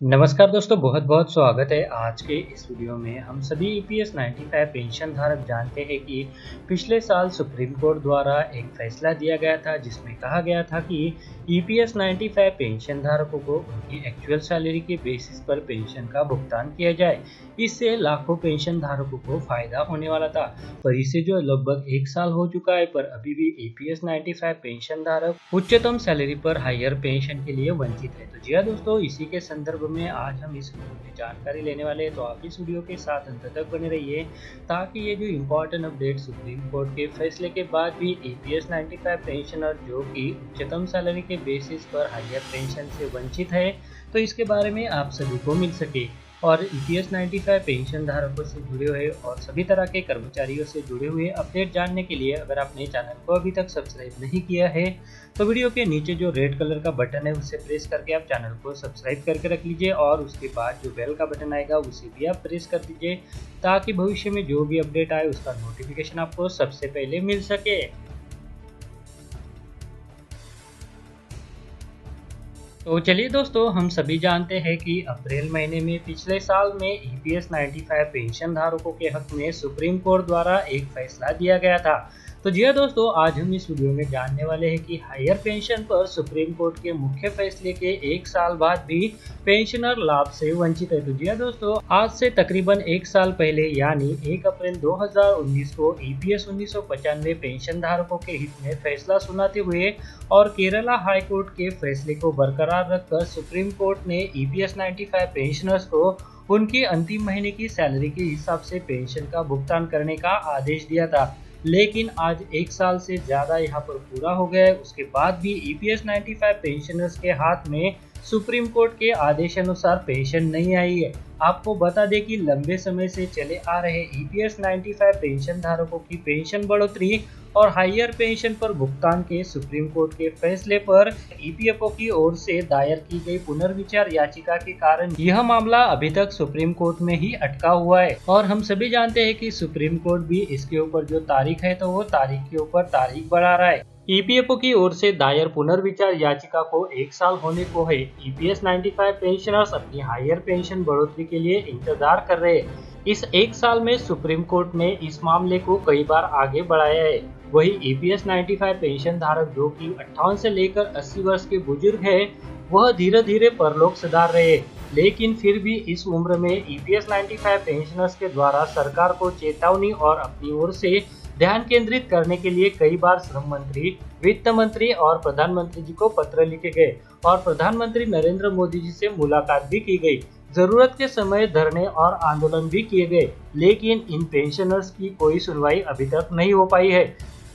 नमस्कार दोस्तों, बहुत बहुत स्वागत है। आज के इस वीडियो में हम सभी ईपीएस 95 पेंशन धारक जानते हैं कि पिछले साल सुप्रीम कोर्ट द्वारा एक फैसला दिया गया था जिसमें कहा गया था कि ईपीएस 95 पेंशन धारकों को उनकी एक्चुअल सैलरी के बेसिस पर पेंशन का भुगतान किया जाए। इससे लाखों पेंशन धारकों को फायदा होने वाला था, पर इसे जो लगभग एक साल हो चुका है, पर अभी भी ईपीएस 95 पेंशन धारक उच्चतम सैलरी पर हायर पेंशन के लिए वंचित है। तो जी हाँ दोस्तों, इसी के संदर्भ में आज हम इस वीडियो में जानकारी लेने वाले हैं, तो आप इस वीडियो के साथ अंत तक बने रहिए ताकि ये जो इम्पोर्टेंट अपडेट सुप्रीम कोर्ट के फैसले के बाद भी ईपीएस 95 पेंशनर जो कि उच्चतम सैलरी के बेसिस पर हायर पेंशन से वंचित है, तो इसके बारे में आप सभी को मिल सके। और ईपीएस 95 पेंशन धारकों से जुड़े हुए और सभी तरह के कर्मचारियों से जुड़े हुए अपडेट जानने के लिए अगर आपने चैनल को अभी तक सब्सक्राइब नहीं किया है तो वीडियो के नीचे जो रेड कलर का बटन है उसे प्रेस करके आप चैनल को सब्सक्राइब करके रख लीजिए और उसके बाद जो बेल का बटन आएगा उसे भी आप प्रेस कर दीजिए ताकि भविष्य में जो भी अपडेट आए उसका नोटिफिकेशन आपको सबसे पहले मिल सके। तो चलिए दोस्तों, हम सभी जानते हैं कि अप्रैल महीने में पिछले साल में ईपीएस 95 पेंशन धारकों के हक में सुप्रीम कोर्ट द्वारा एक फैसला दिया गया था। तो जी हाँ दोस्तों, आज हम इस वीडियो में जानने वाले हैं कि हायर पेंशन पर सुप्रीम कोर्ट के मुख्य फैसले के एक साल बाद भी पेंशनर लाभ से वंचित है। तो जी हाँ दोस्तों, आज से तकरीबन एक साल पहले यानी 1 अप्रैल 2019 को ईपीएस 1995 पेंशन धारकों के हित में फैसला सुनाते हुए और केरला हाई कोर्ट के फैसले को बरकरार रखकर सुप्रीम कोर्ट ने ईपीएस 95 पेंशनर्स को उनकी अंतिम महीने की सैलरी के हिसाब से पेंशन का भुगतान करने का आदेश दिया था। लेकिन आज एक साल से ज्यादा यहाँ पर पूरा हो गया है, उसके बाद भी ईपीएस 95 पेंशनर्स के हाथ में सुप्रीम कोर्ट के आदेशानुसार पेंशन नहीं आई है। आपको बता दें कि लंबे समय से चले आ रहे ईपीएस 95 पेंशन धारकों की पेंशन बढ़ोतरी और हायर पेंशन पर भुगतान के सुप्रीम कोर्ट के फैसले पर ईपीएफओ की ओर से दायर की गई पुनर्विचार याचिका के कारण यह मामला अभी तक सुप्रीम कोर्ट में ही अटका हुआ है। और हम सभी जानते हैं कि सुप्रीम कोर्ट भी इसके ऊपर जो तारीख है तो वो तारीख के ऊपर तारीख बढ़ा रहा है। ईपीएफओ की ओर से दायर पुनर्विचार याचिका को एक साल होने को है। ईपीएस 95 पेंशनर्स अपनी हायर पेंशन बढ़ोतरी के लिए इंतजार कर रहे हैं। इस एक साल में सुप्रीम कोर्ट ने इस मामले को कई बार आगे बढ़ाया है। वही ईपीएस 95 पेंशन धारक जो कि 58 से लेकर 80 वर्ष के बुजुर्ग है, वह धीरे धीरे परलोक सिधार रहे हैं। लेकिन फिर भी इस उम्र में ईपीएस 95 पेंशनर्स के द्वारा सरकार को चेतावनी और अपनी ओर से ध्यान केंद्रित करने के लिए कई बार श्रम मंत्री, वित्त मंत्री और प्रधानमंत्री जी को पत्र लिखे गए और प्रधानमंत्री नरेंद्र मोदी जी से मुलाकात भी की गई। जरूरत के समय धरने और आंदोलन भी किए गए, लेकिन इन पेंशनर्स की कोई सुनवाई अभी तक नहीं हो पाई है।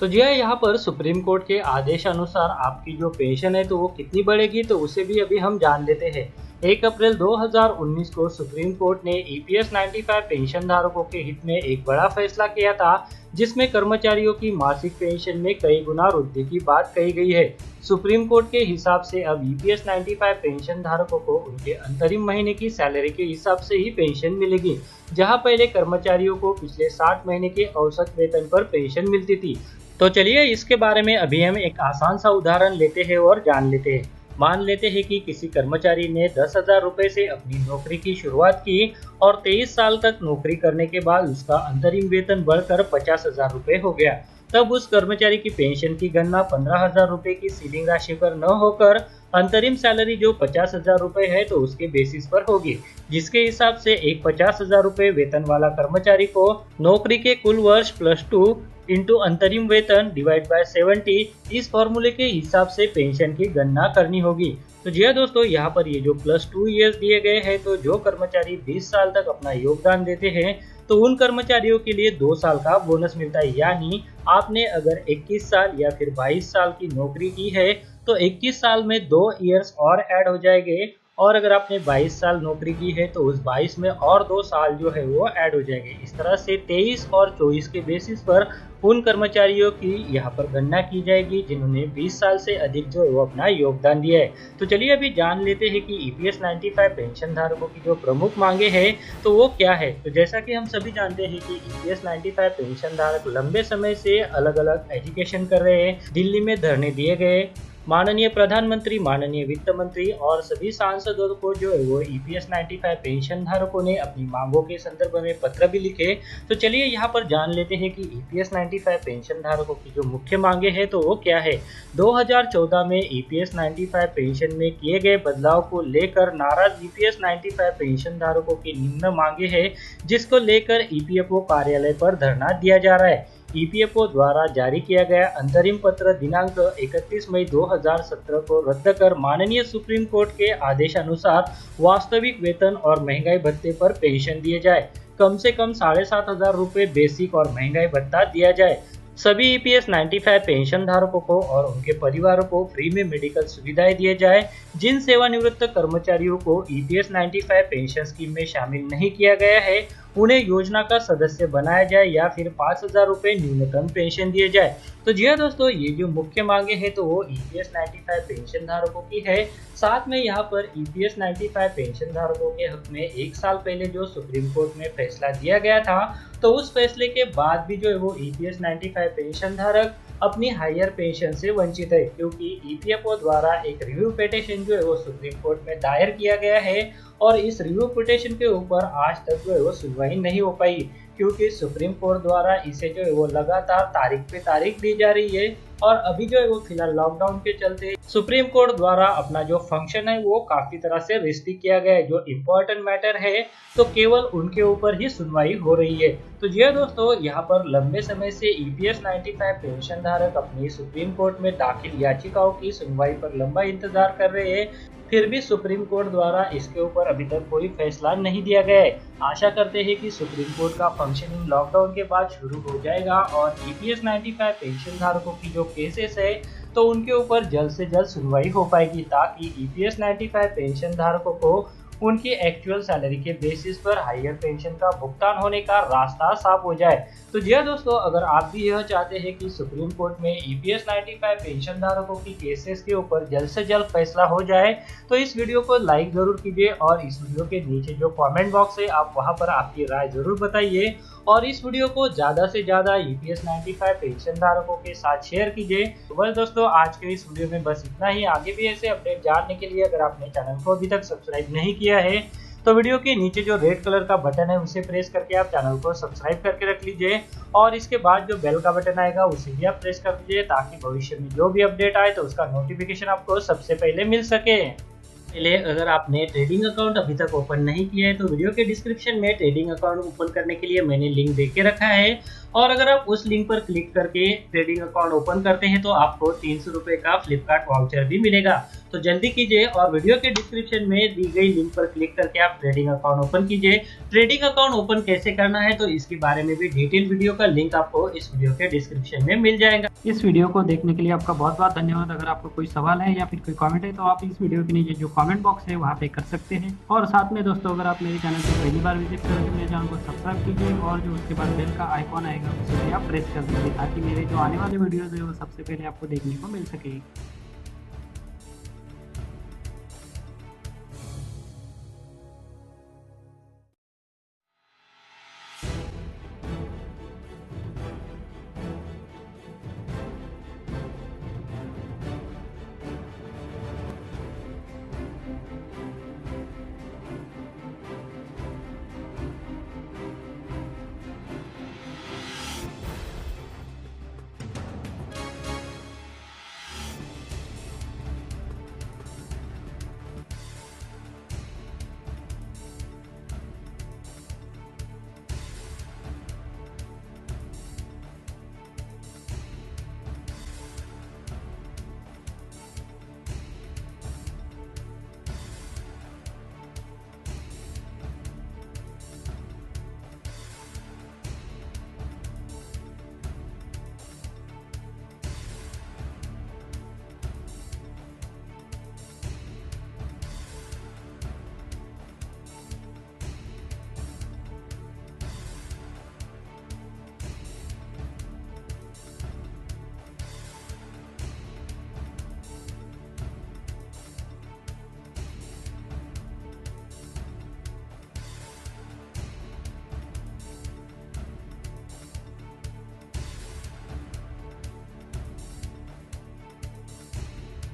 तो जी हाँ, यहाँ पर सुप्रीम कोर्ट के आदेश अनुसार आपकी जो पेंशन है तो वो कितनी बढ़ेगी, तो उसे भी अभी हम जान लेते हैं। 1 अप्रैल 2019 को सुप्रीम कोर्ट ने ईपीएस 95 पेंशन धारकों के हित में एक बड़ा फैसला किया था जिसमें कर्मचारियों की मासिक पेंशन में कई गुना वृद्धि की बात कही गई है। सुप्रीम कोर्ट के हिसाब से अब ईपीएस 95 पेंशन धारकों को उनके अंतरिम महीने की सैलरी के हिसाब से ही पेंशन मिलेगी, जहां पहले कर्मचारियों को पिछले 60 महीने के औसत वेतन पर पेंशन मिलती थी। तो चलिए इसके बारे में अभी हम एक आसान सा उदाहरण लेते हैं और जान लेते हैं। मान लेते हैं कि किसी कर्मचारी ने 10,000 रुपए से अपनी नौकरी की शुरुआत की और 23 साल तक नौकरी करने के बाद उसका अंतरिम वेतन बढ़कर 50,000 रुपए हो गया। तब उस कर्मचारी की पेंशन की गणना 15,000 रुपए की सीलिंग राशि पर न होकर अंतरिम सैलरी जो 50,000 रुपए है तो उसके बेसिस पर होगी, जिसके हिसाब से एक 50,000 रुपए वेतन वाला कर्मचारी को नौकरी के कुल वर्ष +2 इंटू अंतरिम वेतन डिवाइड बाय 70 इस फॉर्मूले के हिसाब से पेंशन की गणना करनी होगी। तो जी हाँ दोस्तों, यहाँ पर ये जो +2 ईयर्स दिए गए हैं, तो जो कर्मचारी 20 साल तक अपना योगदान देते हैं तो उन कर्मचारियों के लिए 2 साल का बोनस मिलता है। यानी आपने अगर 21 साल या फिर 22 साल की नौकरी की है तो 21 साल में 2 ईयर्स और ऐड हो जाएंगे, और अगर आपने 22 साल नौकरी की है तो उस 22 में और 2 साल जो है वो ऐड हो जाएंगे। इस तरह से 23 और 24 के बेसिस पर उन कर्मचारियों की यहाँ पर गणना की जाएगी जिन्होंने 20 साल से अधिक जो है वो अपना योगदान दिया है। तो चलिए अभी जान लेते हैं कि ईपीएस 95 पेंशन धारकों की जो प्रमुख मांगे हैं तो वो क्या है। तो जैसा कि हम सभी जानते हैं कि ईपीएस 95 पेंशन धारक लंबे समय से अलग अलग एजुकेशन कर रहे हैं। दिल्ली में धरने दिए गए, माननीय प्रधानमंत्री, माननीय वित्त मंत्री और सभी सांसदों को जो है वो ईपीएस 95 पेंशन धारकों ने अपनी मांगों के संदर्भ में पत्र भी लिखे। तो चलिए यहाँ पर जान लेते हैं कि ईपीएस 95 पेंशन धारकों की जो मुख्य मांगे हैं तो वो क्या है। 2014 में ईपीएस 95 पेंशन में किए गए बदलाव को लेकर नाराज ईपीएस 95 पेंशन धारकों की निम्न मांगे हैं, जिसको लेकर ईपीएफओ कार्यालय पर धरना दिया जा रहा है। ईपीएफओ द्वारा जारी किया गया अंतरिम पत्र दिनांक 31 मई 2017 को रद्द कर माननीय सुप्रीम कोर्ट के आदेशानुसार वास्तविक वेतन और महंगाई भत्ते पर पेंशन दिए जाए। कम से कम 7,500 रुपये बेसिक और महंगाई भत्ता दिया जाए। सभी ईपीएस 95 पेंशन धारकों को और उनके परिवारों को फ्री में मेडिकल सुविधाएं दिए जाए। जिन सेवानिवृत्त कर्मचारियों को ईपीएस 95 पेंशन स्कीम में शामिल नहीं किया गया है, उन्हें योजना का सदस्य बनाया जाए या फिर 5,000 रुपये न्यूनतम पेंशन दिए जाए। तो जी हाँ दोस्तों, ये जो मुख्य मांगे हैं तो वो ईपीएस 95 पेंशन धारकों की है। साथ में यहाँ पर ईपीएस 95 पेंशन धारकों के हक में 1 साल पहले जो सुप्रीम कोर्ट में फैसला दिया गया था, तो उस फैसले के बाद भी जो है वो ईपीएस 95 पेंशन धारक अपनी हायर पेंशन से वंचित है, क्योंकि ईपीएफओ द्वारा एक रिव्यू पिटीशन जो है वो सुप्रीम कोर्ट में दायर किया गया है और इस रिव्यू पिटीशन के ऊपर आज तक जो है वो सुनवाई नहीं हो पाई, क्योंकि सुप्रीम कोर्ट द्वारा इसे जो है वो लगातार तारीख पे तारीख दी जा रही है। और अभी जो है वो फिलहाल लॉकडाउन के चलते सुप्रीम कोर्ट द्वारा अपना जो फंक्शन है वो काफी तरह से रिस्ट्रिक्ट किया गया है। जो इम्पोर्टेंट मैटर है तो केवल उनके ऊपर ही सुनवाई हो रही है। तो जी दोस्तों, यहाँ पर लंबे समय से ईपीएस 95 पेंशन धारक अपनी सुप्रीम कोर्ट में दाखिल याचिकाओं की सुनवाई पर लंबा इंतजार कर रहे हैं, फिर भी सुप्रीम कोर्ट द्वारा इसके ऊपर अभी तक कोई फैसला नहीं दिया गया है। आशा करते हैं कि सुप्रीम कोर्ट का फंक्शनिंग लॉकडाउन के बाद शुरू हो जाएगा और ईपीएस 95 पेंशन धारकों की जो केसेस है तो उनके ऊपर जल्द से जल्द सुनवाई हो पाएगी, ताकि ईपीएस 95 पेंशन धारकों को उनकी एक्चुअल सैलरी के बेसिस पर हायर पेंशन का भुगतान होने का रास्ता साफ हो जाए। तो जी दोस्तों, अगर आप भी यह चाहते हैं कि सुप्रीम कोर्ट में ईपीएस 95 पेंशन धारकों की केसेस के ऊपर जल्द से जल्द फैसला हो जाए, तो इस वीडियो को लाइक जरूर कीजिए और इस वीडियो के नीचे जो कमेंट बॉक्स है आप वहां पर आपकी राय जरूर बताइए और इस वीडियो को ज्यादा से ज्यादा ईपीएस 95 पेंशन धारकों के साथ शेयर कीजिए। तो बस दोस्तों, आज के इस वीडियो में बस इतना ही। आगे भी ऐसे अपडेट जानने के लिए अगर आपने चैनल को अभी तक सब्सक्राइब नहीं किया है तो वीडियो के नीचे जो रेड कलर का बटन है उसे प्रेस करके आप चैनल को सब्सक्राइब करके रख लीजिए और इसके बाद जो बेल का बटन आएगा उसे भी आप प्रेस कर दीजिए, ताकि भविष्य में जो भी अपडेट आए तो उसका नोटिफिकेशन आपको सबसे पहले मिल सके। पहले अगर आपने ट्रेडिंग अकाउंट अभी तक ओपन नहीं किया है तो वीडियो के डिस्क्रिप्शन में ट्रेडिंग अकाउंट ओपन करने के लिए मैंने लिंक दे के रखा है और अगर आप उस लिंक पर क्लिक करके ट्रेडिंग अकाउंट ओपन करते हैं तो आपको 300 रुपये का फ्लिपकार्ट वाउचर भी मिलेगा। तो जल्दी कीजिए और वीडियो के डिस्क्रिप्शन में दी गई लिंक पर क्लिक करके आप ट्रेडिंग अकाउंट ओपन कीजिए। ट्रेडिंग अकाउंट ओपन कैसे करना है तो इसके बारे में भी डिटेल वीडियो का लिंक आपको इस वीडियो के डिस्क्रिप्शन में मिल जाएगा। इस वीडियो को देखने के लिए आपका बहुत बहुत धन्यवाद। अगर आपको कोई सवाल है या फिर कोई कमेंट है तो आप इस वीडियो के नीचे जो कमेंट बॉक्स है वहाँ पे कर सकते हैं। और साथ में दोस्तों, अगर आप मेरे चैनल पर पहली बार विजिट करें तो मेरे चैनल को सब्सक्राइब कीजिए और जो उसके बाद बेल का आइकॉन आएगा उसे भी आप प्रेस कर दीजिए, ताकि मेरे जो आने वाले वीडियोज़ है वो सबसे पहले आपको देखने को मिल सके।